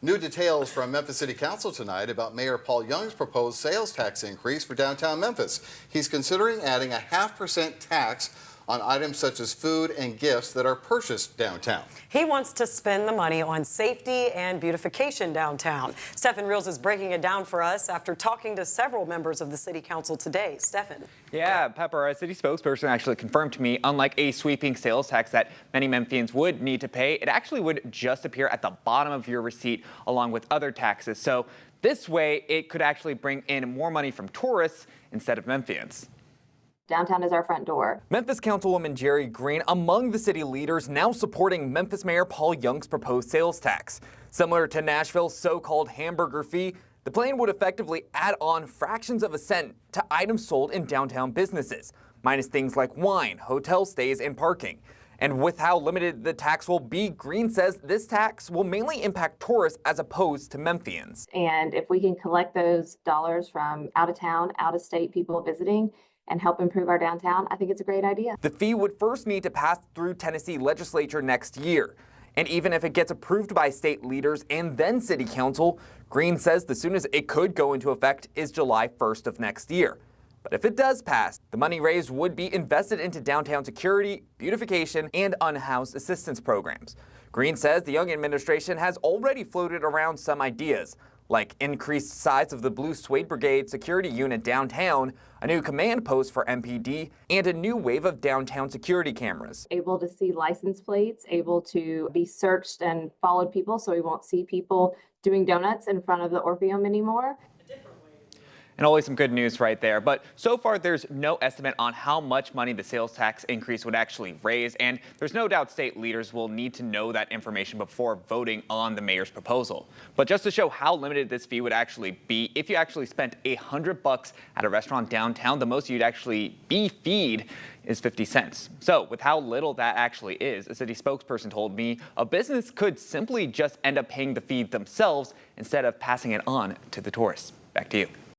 New details from Memphis City Council tonight about Mayor Paul Young's proposed sales tax increase for downtown Memphis. He's considering adding a 0.5% tax on items such as food and gifts that are purchased downtown. He wants to spend the money on safety and beautification downtown. Stephen Reels is breaking it down for us after talking to several members of the City Council today. Stephen. Yeah, Pepper, a city spokesperson actually confirmed to me, unlike a sweeping sales tax that many Memphians would need to pay, it actually would just appear at the bottom of your receipt along with other taxes. So this way, it could actually bring in more money from tourists instead of Memphians. Downtown is our front door. Memphis Councilwoman Jerry Green among the city leaders now supporting Memphis Mayor Paul Young's proposed sales tax. Similar to Nashville's so-called hamburger fee, the plan would effectively add on fractions of a cent to items sold in downtown businesses, minus things like wine, hotel stays, and parking. And with how limited the tax will be, Green says this tax will mainly impact tourists as opposed to Memphians. And if we can collect those dollars from out of town, out of state people visiting, and help improve our downtown, I think it's a great idea. The fee would first need to pass through Tennessee legislature next year. And even if it gets approved by state leaders and then city council, Green says the soonest it could go into effect is July 1st of next year. But if it does pass, the money raised would be invested into downtown security, beautification, and unhoused assistance programs. Green says the Young administration has already floated around some ideas, like increased size of the Blue Suede Brigade security unit downtown, a new command post for MPD, and a new wave of downtown security cameras. Able to see license plates, able to be searched and followed people so we won't see people doing donuts in front of the Orpheum anymore. And always some good news right there. But so far, there's no estimate on how much money the sales tax increase would actually raise. And there's no doubt state leaders will need to know that information before voting on the mayor's proposal. But just to show how limited this fee would actually be, if you actually spent $100 at a restaurant downtown, the most you'd actually be feed is 50 cents. So with how little that actually is, a city spokesperson told me a business could simply just end up paying the fee themselves instead of passing it on to the tourists. Back to you.